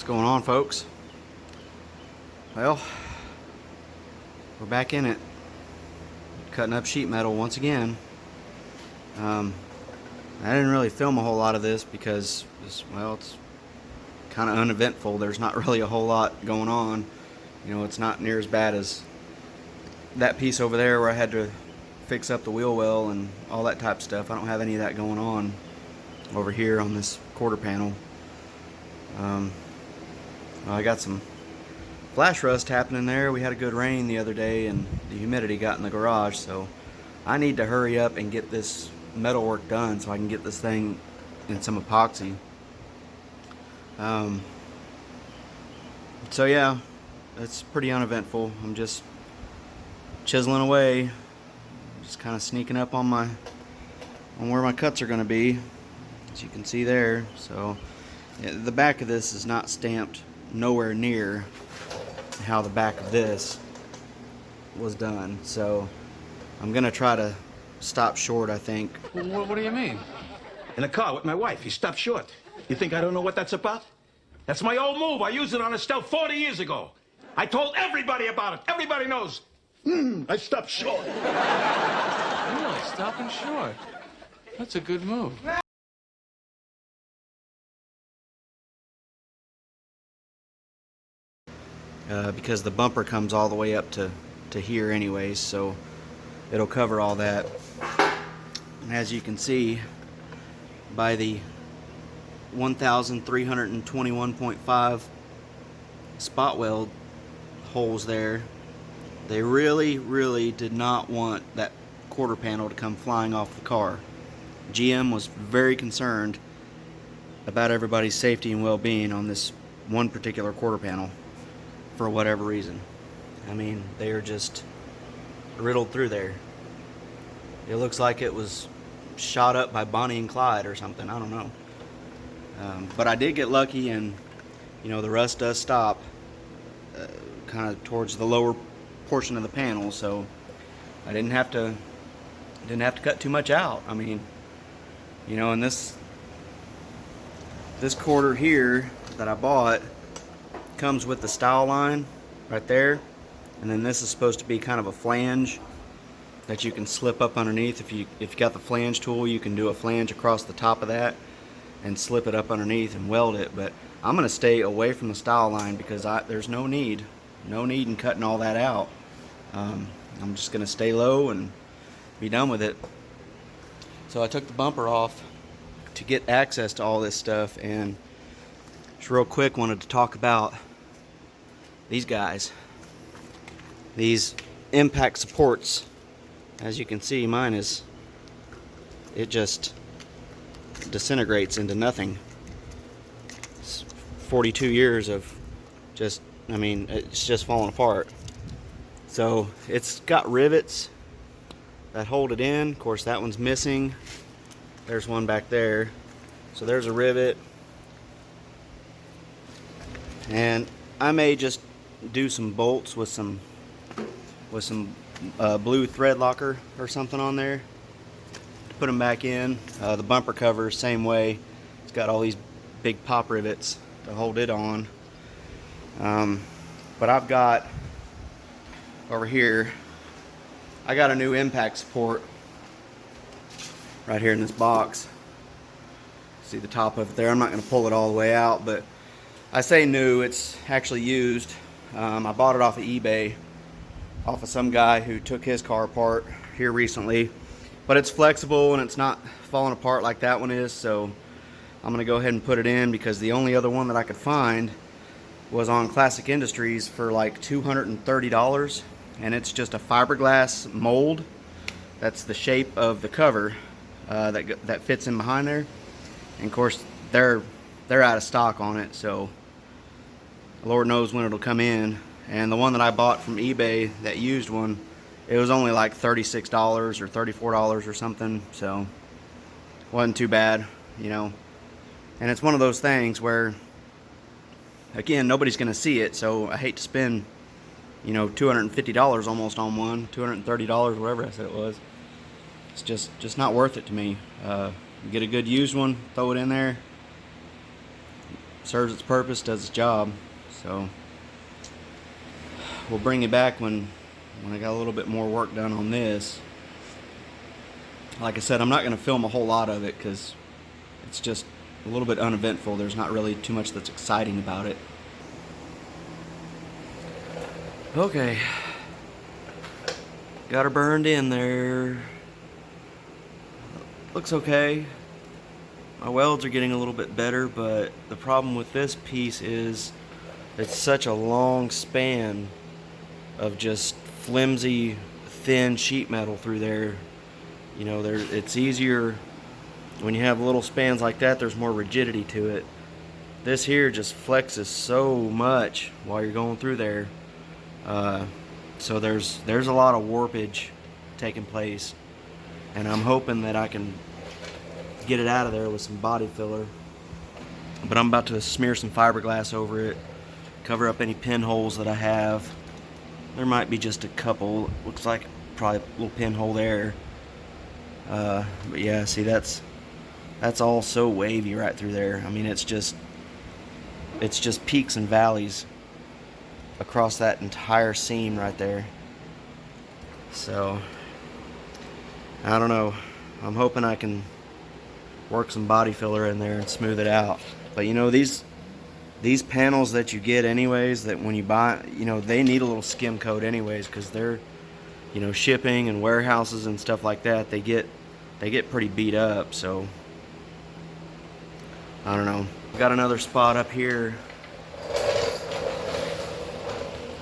What's going on, folks? Well, we're back in it, cutting up sheet metal once again. I didn't really film a whole lot of this because, it's kind of uneventful. There's not really a whole lot going on. You know, it's not near as bad as that piece over there where I had to fix up the wheel well and all that type of stuff. I don't have any of that going on over here on this quarter panel. Well, I got some flash rust happening there. We had a good rain the other day and the humidity got in the garage, so I need to hurry up and get this metal work done so I can get this thing in some epoxy. So yeah, it's pretty uneventful. I'm just chiseling away, just kind of sneaking up on where my cuts are going to be, as you can see there. So yeah, the back of this is not stamped nowhere near how the back of this was done, so I'm gonna try to stop short, I think. What do you mean? In a car with my wife, you stopped short. You think I don't know what that's about? That's my old move. I used it on a Estelle 40 years ago. I told everybody about it. Everybody knows. I stopped short. Really, stopping short. That's a good move. Because the bumper comes all the way up to here anyways, so it'll cover all that. And as you can see by the 1,321.5 spot weld holes there, they really did not want that quarter panel to come flying off the car. GM was very concerned about everybody's safety and well-being on this one particular quarter panel for whatever reason. I mean, they are just riddled through there. It looks like it was shot up by Bonnie and Clyde or something. I don't know. But I did get lucky, and you know, the rust does stop kind of towards the lower portion of the panel, so I didn't have to cut too much out. I mean, you know, and this quarter here that I bought comes with the style line right there, and then this is supposed to be kind of a flange that you can slip up underneath. If you got the flange tool, you can do a flange across the top of that and slip it up underneath and weld it. But I'm gonna stay away from the style line because there's no need in cutting all that out. I'm just gonna stay low and be done with it. So I took the bumper off to get access to all this stuff, and just real quick wanted to talk about these guys, these impact supports. As you can see, mine it just disintegrates into nothing. It's 42 years of just, I mean, it's just falling apart. So it's got rivets that hold it in. Of course, that one's missing. There's one back there. So there's a rivet. And I may just do some bolts with some blue thread locker or something on there to put them back in. The bumper cover, same way. It's got all these big pop rivets to hold it on. But I've got over here, I got a new impact support right here in this box. See the top of it there? I'm not going to pull it all the way out, but I say new, it's actually used. I bought it off of eBay, off of some guy who took his car apart here recently. But it's flexible and it's not falling apart like that one is, so I'm going to go ahead and put it in, because the only other one that I could find was on Classic Industries for like $230, and it's just a fiberglass mold. That's the shape of the cover that fits in behind there. And of course, they're out of stock on it, so Lord knows when it'll come in. And the one that I bought from eBay, that used one, it was only like $36 or $34 or something, so wasn't too bad, you know. And it's one of those things where, again, nobody's gonna see it, so I hate to spend, you know, $250 almost on one, $230, whatever I said it was. It's just not worth it to me. You get a good used one, throw it in there, serves its purpose, does its job. So we'll bring you back when I got a little bit more work done on this. Like I said, I'm not going to film a whole lot of it because it's just a little bit uneventful. There's not really too much that's exciting about it. Okay, got her burned in there. Looks okay. My welds are getting a little bit better, but the problem with this piece is it's such a long span of just flimsy, thin sheet metal through there. You know, it's easier when you have little spans like that. There's more rigidity to it. This here just flexes so much while you're going through there. So there's a lot of warpage taking place, and I'm hoping that I can get it out of there with some body filler. But I'm about to smear some fiberglass over it, cover up any pinholes that I have. There might be just a couple. Looks like probably a little pinhole there. But yeah, see, that's all so wavy right through there. I mean, it's just peaks and valleys across that entire seam right there. So I don't know. I'm hoping I can work some body filler in there and smooth it out. But you know, these panels that you get anyways, that when you buy, you know, they need a little skim coat anyways, because they're, you know, shipping and warehouses and stuff like that, they get pretty beat up. So I don't know. Got another spot up here.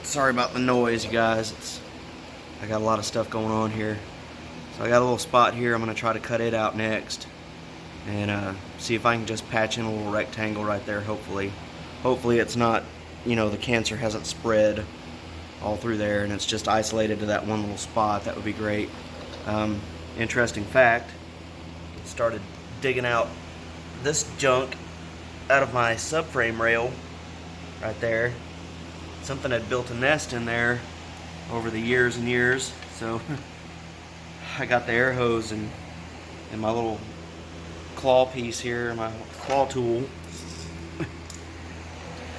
Sorry about the noise, you guys. I got a lot of stuff going on here. So I got a little spot here. I'm gonna try to cut it out next and see if I can just patch in a little rectangle right there. Hopefully it's not, you know, the cancer hasn't spread all through there and it's just isolated to that one little spot. That would be great. Interesting fact, started digging out this junk out of my subframe rail right there. Something had built a nest in there over the years and years, so I got the air hose and my little claw piece here, my claw tool,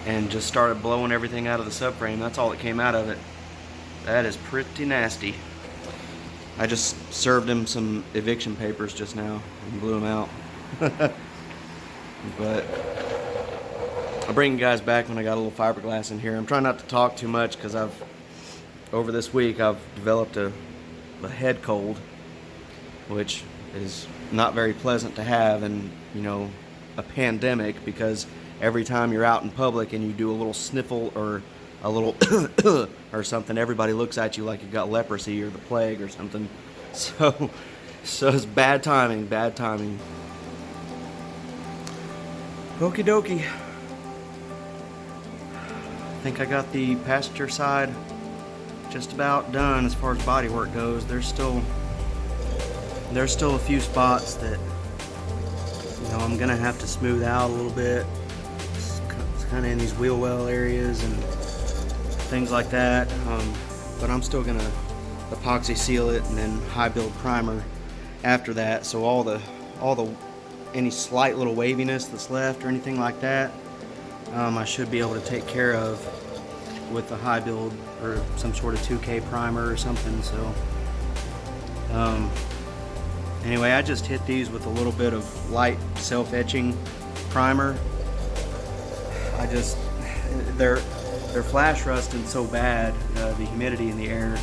and just started blowing everything out of the subframe. That's all that came out of it. That is pretty nasty. I just served him some eviction papers just now and blew them out. But I'll bring you guys back when I got a little fiberglass in here. I'm trying not to talk too much because over this week I've developed a head cold, which is not very pleasant to have in, you know, a pandemic, because every time you're out in public and you do a little sniffle or a little or something, everybody looks at you like you got leprosy or the plague or something. So it's bad timing. Okie dokie. I think I got the passenger side just about done as far as body work goes. There's still a few spots that, you know, I'm gonna have to smooth out a little bit. It's kind of in these wheel well areas and things like that. But I'm still gonna epoxy seal it and then high build primer after that. So all the any slight little waviness that's left or anything like that, I should be able to take care of with the high build or some sort of 2K primer or something. So anyway, I just hit these with a little bit of light self-etching primer. They're flash rusting so bad. The humidity in the air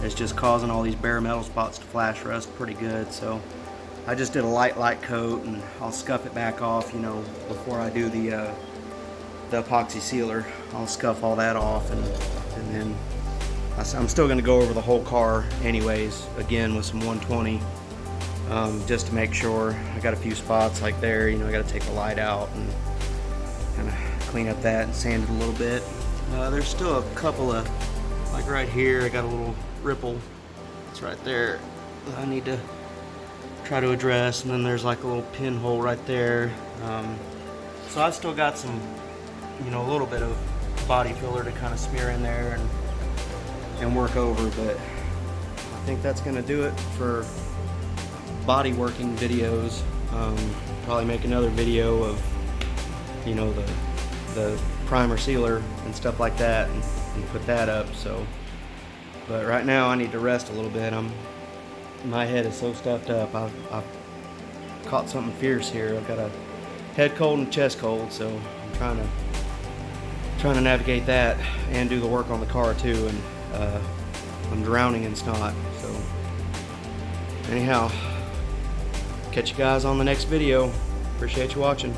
is just causing all these bare metal spots to flash rust pretty good. So I just did a light coat, and I'll scuff it back off, you know, before I do the epoxy sealer. I'll scuff all that off, and then I'm still going to go over the whole car anyways, again with some 120, just to make sure. I got a few spots like there, you know, I got to take the light out and kind of clean up that and sand it a little bit. There's still a couple of, like right here, I got a little ripple. It's right there that I need to try to address, and then there's like a little pinhole right there. So I've still got some, you know, a little bit of body filler to kind of smear in there and work over, but I think that's going to do it for body working videos. Probably make another video of, you know, the primer sealer and stuff like that, and put that up. So, but right now I need to rest a little bit. My head is so stuffed up. I've caught something fierce here. I've got a head cold and a chest cold, so I'm trying to navigate that and do the work on the car too. And I'm drowning in snot. So anyhow, catch you guys on the next video. Appreciate you watching.